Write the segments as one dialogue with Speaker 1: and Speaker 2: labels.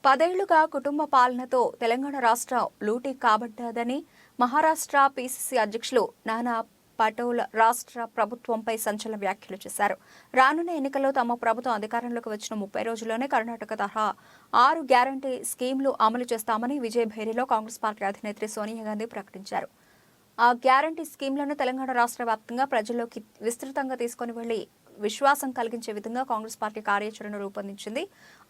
Speaker 1: 10 ఏళ్లుగా కుటుంబ పాలనతో తెలంగాణ రాష్ట్రం లూటీ కాబడ్డదని మహారాష్ట్ర పీసీసీ అధ్యక్షులు నానా పటోల్ రాష్ట్ర ప్రభుత్వంపై సంచలన వ్యాఖ్యలు చేశారు. రానున్న ఎన్నికల్లో తమ ప్రభుత్వం అధికారంలోకి వచ్చిన 30 రోజుల్లోనే కర్ణాటక తరహా 6 గ్యారంటీ స్కీమ్లు అమలు చేస్తామని విజయభేరిలో కాంగ్రెస్ పార్టీ అధినేత్రి సోనియా గాంధీ ప్రకటించారు. ఆ గ్యారంటీ స్కీమ్లను తెలంగాణ రాష్ట్ర వ్యాప్తంగా ప్రజల్లోకి విస్తృతంగా తీసుకుని వెళ్లి విశ్వాసం కలిగించే విధంగా కాంగ్రెస్ పార్టీ కార్యాచరణ రూపొందించింది.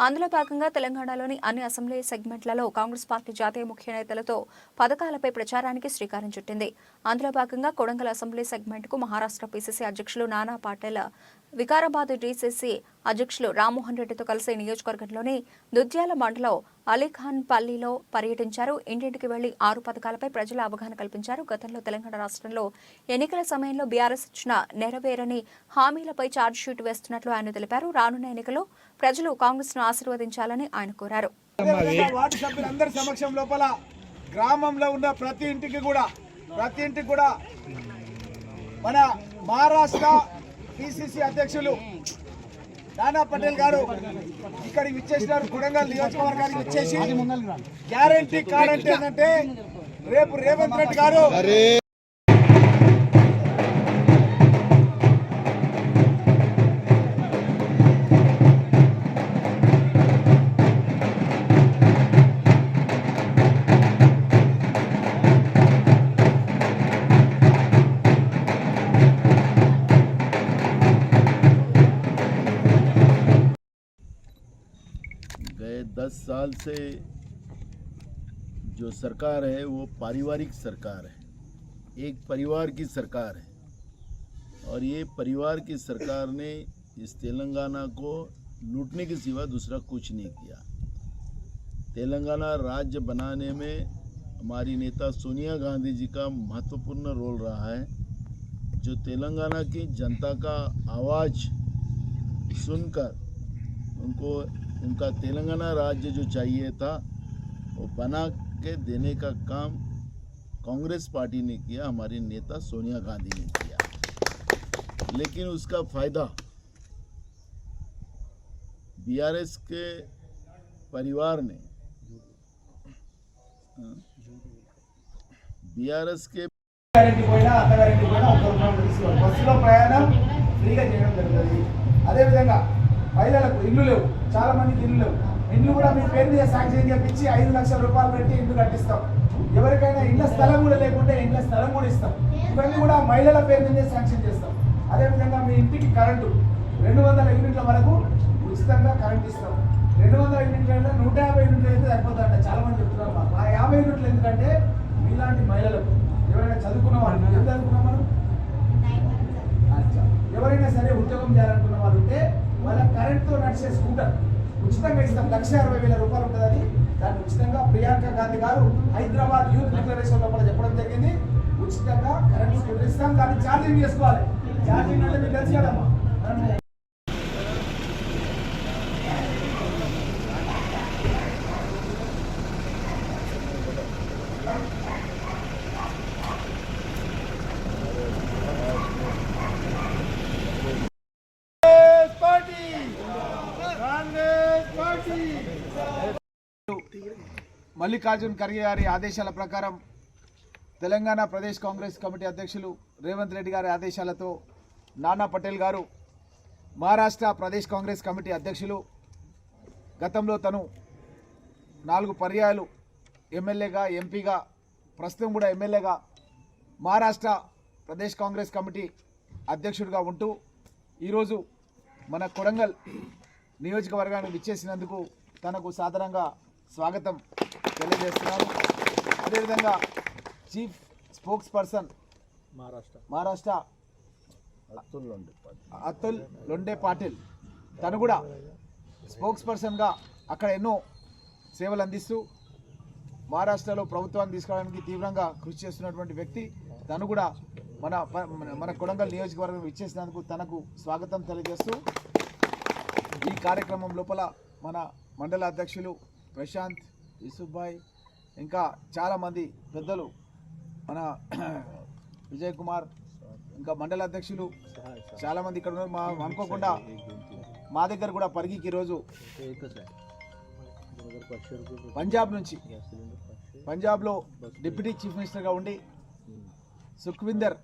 Speaker 1: అందులో భాగంగా తెలంగాణలోని అన్ని అసెంబ్లీ సెగ్మెంట్లలో కాంగ్రెస్ పార్టీ జాతీయ ముఖ్య నేతలతో పథకాలపై ప్రచారానికి శ్రీకారం చుట్టింది. అందులో భాగంగా కొడంగల్ అసెంబ్లీ సెగ్మెంట్కు మహారాష్ట్ర పీసీసీ అధ్యక్షులు నానా పటేల్, వికారాబాద్ డీసీసీ అధ్యక్షులు రామ్మోహన్ రెడ్డితో కలిసి నియోజకవర్గంలోని దుద్యాల మండలం అలీఖాన్ పల్లిలో పర్యటించారు. ఇంటింటికి వెళ్లి 6 పథకాలపై ప్రజల అవగాహన కల్పించారు. గతంలో తెలంగాణ రాష్ట్రంలో ఎన్నికల సమయంలో బీఆర్ఎస్ ఇచ్చిన నెరవేరని హామీలపై ఛార్జ్షీట్ వేస్తున్నట్లు ఆయన తెలిపారు. రానున్న ఎన్నికల్లో ప్రజలు కాంగ్రెస్ ను ఆశీర్వదించాలని ఆయన కోరారు.
Speaker 2: వార్డు సభ్యులందరి సమక్షం లోపల గ్రామంలో ఉన్న ప్రతి ఇంటికి కూడా మన మహారాష్ట్ర పీసీసీ అధ్యక్షులు నానా పటేల్ గారు ఇక్కడికి విచ్చేసినారు. కొడంగల్ నియోజకవర్గానికి విచ్చేసి గ్యారంటీ కార్డ్ అంటే ఏంటంటే రేపు రేవంత్ రెడ్డి గారు
Speaker 3: गए 10 साल से जो सरकार है वो पारिवारिक सरकार है, एक परिवार की सरकार है और ये परिवार की सरकार ने इस तेलंगाना को लूटने के सिवा दूसरा कुछ नहीं किया। तेलंगाना राज्य बनाने में हमारी नेता सोनिया गांधी जी का महत्वपूर्ण रोल रहा है, जो तेलंगाना की जनता का आवाज़ सुनकर उनका तेलंगाना राज्य जो चाहिए था वो बना के देने का काम कांग्रेस पार्टी ने किया, हमारी नेता सोनिया गांधी ने किया। लेकिन उसका फ़ायदा बीआरएस के परिवार ने, बीआरएस के
Speaker 2: బస్సులో ప్రయాణం ఫ్రీగా చేయడం జరుగుతుంది. అదేవిధంగా మహిళలకు ఇల్లు లేవు, చాలా మందికి ఇల్లు లేవు. ఇల్లు కూడా మీ పేరు మీద శాంక్షన్ చేయించి 5 లక్షల రూపాయలు పెట్టి ఇల్లు కట్టిస్తాం. ఎవరికైనా ఇళ్ల స్థలం కూడా లేకుంటే ఇళ్ల స్థలం కూడా ఇస్తాం. ఇవన్నీ కూడా మహిళల పేరు మీద శాంక్షన్ చేస్తాం. అదేవిధంగా మీ ఇంటికి కరెంటు 200 యూనిట్ల వరకు ఉచితంగా కరెంట్ ఇస్తాం. 200 యూనిట్ల 150 యూనిట్లు అయితే సరిపోతుందంట. చాలా మంది చెప్తున్నారు మాకు ఆ 50 యూనిట్లు ఎందుకంటే మీలాంటి మహిళలకు, ఎవరైనా చదువుకున్న వాళ్ళు, ఏం చదువుకున్నాం మనం, ఎవరైనా సరే ఉద్యోగం చేయాలనుకున్న వాళ్ళు ఉంటే వాళ్ళ కరెంట్తో నడిచే స్కూటర్ ఉచితంగా ఇస్తాం. 1,60,000 రూపాయలు ఉంటుందని దాన్ని ఉచితంగా ప్రియాంక గాంధీ గారు హైదరాబాద్ యూత్ డిక్లరేషన్ లోపల చెప్పడం జరిగింది. ఉచితంగా కరెంట్ స్కూటర్ ఇస్తాం. దాన్ని ఛార్జింగ్ చేసుకోవాలి. ఛార్జింగ్ అంటే మీకు తెలుసు కదమ్మా. మల్లికార్జున్ ఖర్గే గారి ఆదేశాల ప్రకారం తెలంగాణ ప్రదేశ్ కాంగ్రెస్ కమిటీ అధ్యక్షులు రేవంత్ రెడ్డి గారి ఆదేశాలతో నానా పటేల్ గారు మహారాష్ట్ర ప్రదేశ్ కాంగ్రెస్ కమిటీ అధ్యక్షులు. గతంలో తను 4 పర్యాయాలు ఎమ్మెల్యేగా, ఎంపీగా, ప్రస్తుతం కూడా ఎమ్మెల్యేగా మహారాష్ట్ర ప్రదేశ్ కాంగ్రెస్ కమిటీ అధ్యక్షుడిగా ఉంటూ ఈరోజు మన కొడంగల్ నియోజకవర్గానికి విచ్చేసినందుకు తనకు సాధారణంగా స్వాగతం తెలియజేస్తున్నాను. అదేవిధంగా chief spokesperson Maharashtra Atul Londhe Patil, తను కూడా స్పోక్స్ పర్సన్గా అక్కడ ఎన్నో సేవలు అందిస్తూ మహారాష్ట్రలో ప్రభుత్వాన్ని తీసుకురావడానికి తీవ్రంగా కృషి చేస్తున్నటువంటి వ్యక్తి. తను కూడా మన కొడంగల్ నియోజకవర్గం ఇచ్చేసినందుకు తనకు స్వాగతం తెలియజేస్తూ ఈ కార్యక్రమం లోపల మన మండల అధ్యక్షులు ప్రశాంత్, యూసుఫ్భాయ్, ఇంకా చాలామంది పెద్దలు, మన విజయ్ కుమార్, ఇంకా మండల అధ్యక్షులు చాలామంది ఇక్కడ ఉన్నారు. అనుకోకుండా మా దగ్గర కూడా పరిగికి ఈరోజు పంజాబ్ నుంచి పంజాబ్లో డిప్యూటీ చీఫ్ మినిస్టర్గా ఉండి సుఖ్విందర్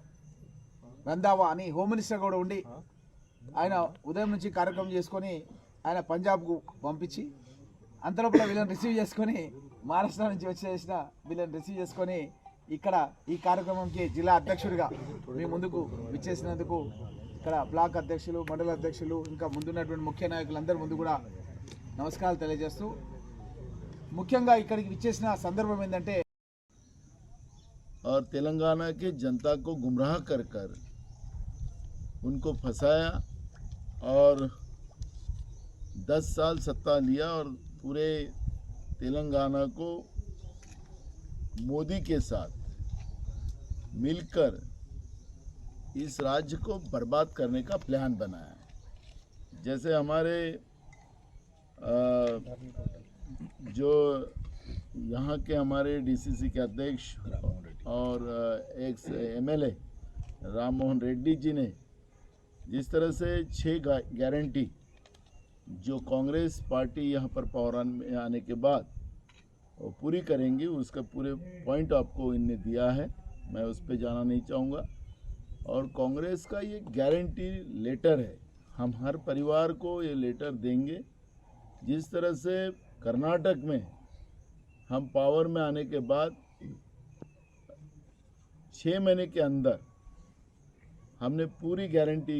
Speaker 2: రంధావా అని హోమ్ మినిస్టర్ కూడా ఉండి ఆయన ఉదయం నుంచి కార్యక్రమం చేసుకొని ఆయన పంజాబ్కు పంపించి అంతలోపల వీళ్ళని రిసీవ్ చేసుకొని మహారాష్ట్ర నుంచి వచ్చేసిన వీళ్ళని రిసీవ్ చేసుకొని ఇక్కడ ఈ కార్యక్రమంకి జిల్లా అధ్యక్షుడిగా మీ ముందుకు విచ్చేసినందుకు ఇక్కడ బ్లాక్ అధ్యక్షులు మండల అధ్యక్షులు ఇంకా ముందున్నటువంటి ముఖ్య నాయకులందరి ముందు కూడా నమస్కారాలు తెలియజేస్తూ ముఖ్యంగా ఇక్కడికి విచ్చేసిన సందర్భం ఏంటంటే
Speaker 3: और तेलंगाना के जनता को गुमराह कर कर उनको फंसाया और 10 साल सत्ता लिया और पूरे तेलंगाना को मोदी के साथ मिलकर इस राज्य को बर्बाद करने का प्लान बनाया है। जैसे हमारे जो यहाँ के हमारे डीसीसी के अध्यक्ष और एक्स एमएलए राम मोहन रेड्डी जी ने जिस तरह से 6 गारंटी जो कांग्रेस पार्टी यहाँ पर पावर में आने के बाद वो पूरी करेंगी, उसका पूरे पॉइंट आपको इनने दिया है, मैं उस पर जाना नहीं चाहूँगा। और कांग्रेस का ये गारंटी लेटर है, हम हर परिवार को ये लेटर देंगे। जिस तरह से कर्नाटक में हम पावर में आने के बाद 6 महीने के अंदर हमने पूरी गारंटी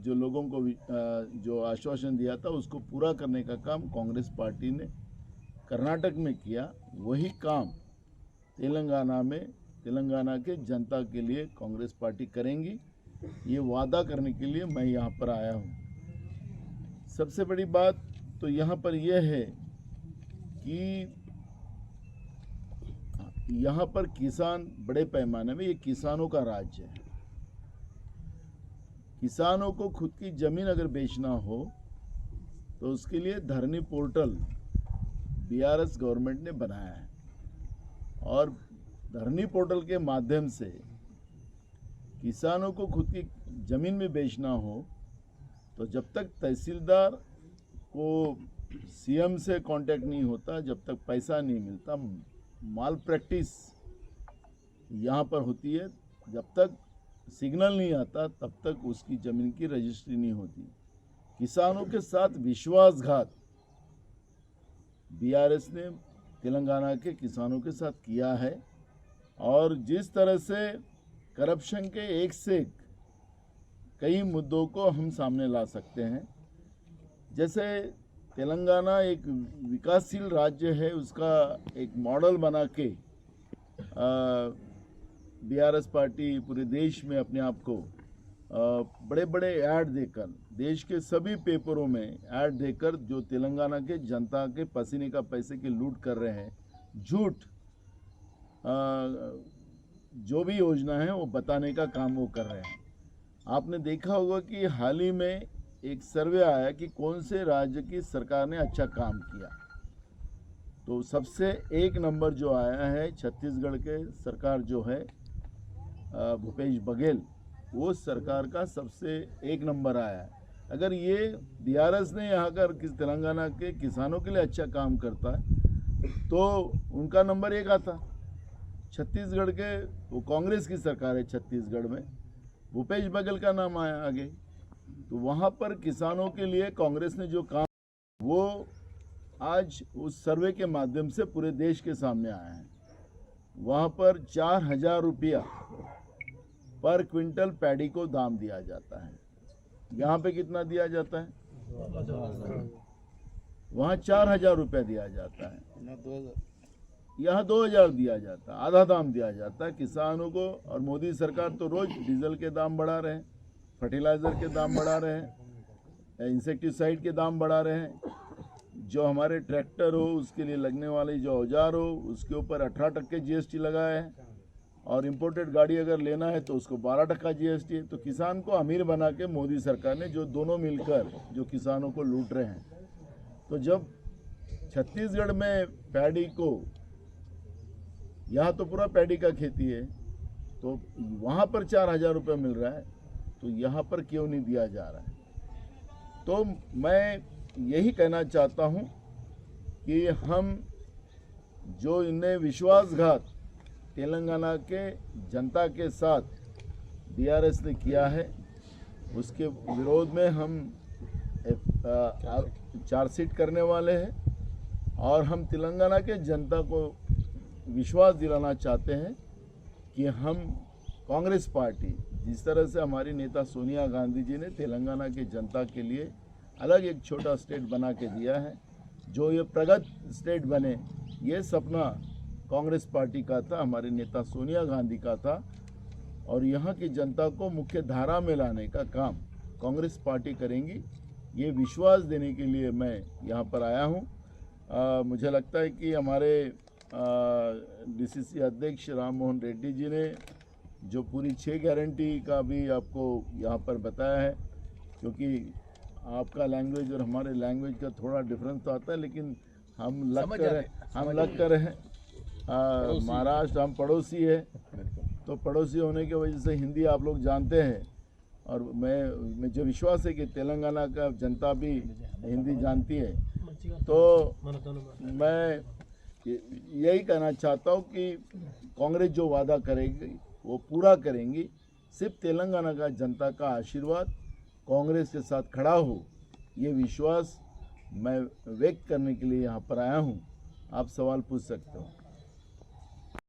Speaker 3: जो लोगों को जो आश्वासन दिया था उसको पूरा करने का काम कांग्रेस पार्टी ने कर्नाटक में किया। वही काम तेलंगाना के जनता के लिए कांग्रेस पार्टी करेंगी। ये वादा करने के लिए मैं यहाँ पर आया हूँ। सबसे बड़ी बात तो यहाँ पर यह है कि यहाँ पर किसान बड़े पैमाने में, ये किसानों का राज्य है। किसानों को खुद की जमीन अगर बेचना हो तो उसके लिए धरनी पोर्टल बीआरएस गवर्नमेंट ने बनाया है और धरनी पोर्टल के माध्यम से किसानों को खुद की जमीन में बेचना हो तो जब तक तहसीलदार को सीएम से कांटेक्ट नहीं होता, जब तक पैसा नहीं मिलता, माल प्रैक्टिस यहाँ पर होती है, जब तक सिग्नल नहीं आता तब तक उसकी ज़मीन की रजिस्ट्री नहीं होती। किसानों के साथ विश्वासघात बीआरएस ने तेलंगाना के किसानों के साथ किया है और जिस तरह से करप्शन के एक से एक कई मुद्दों को हम सामने ला सकते हैं। जैसे तेलंगाना एक विकासशील राज्य है, उसका एक मॉडल बना के बीआरएस पार्टी पूरे देश में अपने आप को बड़े बड़े ऐड देकर, देश के सभी पेपरों में ऐड देकर जो तेलंगाना के जनता के पसीने का पैसे की लूट कर रहे हैं, झूठ जो भी योजना है वो बताने का काम वो कर रहे हैं। आपने देखा होगा कि हाल ही में एक सर्वे आया कि कौन से राज्य की सरकार ने अच्छा काम किया, तो सबसे 1 नंबर जो आया है छत्तीसगढ़ के सरकार जो है भूपेश बघेल, वो सरकार का सबसे 1 नंबर आया है। अगर ये बीआरएस ने यहाँ कर तेलंगाना के किसानों के लिए अच्छा काम करता है तो उनका नंबर 1 आता। छत्तीसगढ़ के वो कांग्रेस की सरकार है, छत्तीसगढ़ में भूपेश बघेल का नाम आया आगे, तो वहाँ पर किसानों के लिए कांग्रेस ने जो काम वो आज उस सर्वे के माध्यम से पूरे देश के सामने आया है। वहाँ पर 4,000 रुपया पर क्विंटल पैडी को दाम दिया जाता है। यहाँ पे कितना दिया जाता है? वहाँ 4,000 रुपया दिया जाता है, यहाँ 2,000 दिया जाता है, आधा दाम दिया जाता है किसानों को। और मोदी सरकार तो रोज डीजल के दाम बढ़ा रहे हैं, फर्टिलाइज़र के दाम बढ़ा रहे हैं, इंसेक्टिसाइड के दाम बढ़ा रहे हैं। जो हमारे ट्रैक्टर हो उसके लिए लगने वाले जो औजार हो उसके ऊपर 18% जीएसटी लगाया है और इंपोर्टेड गाड़ी अगर लेना है तो उसको 12% जीएसटी है। तो किसान को अमीर बना के मोदी सरकार ने जो दोनों मिलकर जो किसानों को लूट रहे हैं। तो जब छत्तीसगढ़ में पैडी को, यहाँ तो पूरा पैडी का खेती है, तो वहाँ पर 4,000 रुपये मिल रहा है, तो यहाँ पर क्यों नहीं दिया जा रहा है? तो मैं यही कहना चाहता हूँ कि हम जो इन्हें विश्वासघात तेलंगाना के जनता के साथ बीआरएस ने किया है, उसके विरोध में हम चार्जशीट करने वाले हैं और हम तेलंगाना के जनता को विश्वास दिलाना चाहते हैं कि हम कांग्रेस पार्टी, जिस तरह से हमारी नेता सोनिया गांधी जी ने तेलंगाना के जनता के लिए अलग एक छोटा स्टेट बना के दिया है, जो ये प्रगत स्टेट बने, ये सपना कांग्रेस पार्टी का था, हमारे नेता सोनिया गांधी का था। और यहाँ की जनता को मुख्य धारा में लाने का काम कांग्रेस पार्टी करेंगी, ये विश्वास देने के लिए मैं यहाँ पर आया हूँ। मुझे लगता है कि हमारे डीसीसी अध्यक्ष राम मोहन रेड्डी जी ने जो पूरी 6 गारंटी का भी आपको यहाँ पर बताया है, क्योंकि आपका लैंग्वेज और हमारे लैंग्वेज का थोड़ा डिफरेंस तो आता है, लेकिन हम लग कर हैं महाराष्ट्र, हम पड़ोसी है, तो पड़ोसी होने की वजह से हिंदी आप लोग जानते हैं। और मुझे विश्वास है कि तेलंगाना का जनता भी हिंदी जानती है। तो मैं यही कहना चाहता हूँ कि कांग्रेस जो वादा करेगी वो पूरा करेंगी। सिर्फ तेलंगाना का जनता का आशीर्वाद कांग्रेस के साथ खड़ा हो, ये विश्वास मैं व्यक्त करने के लिए यहाँ पर आया हूँ। आप सवाल पूछ सकते हो।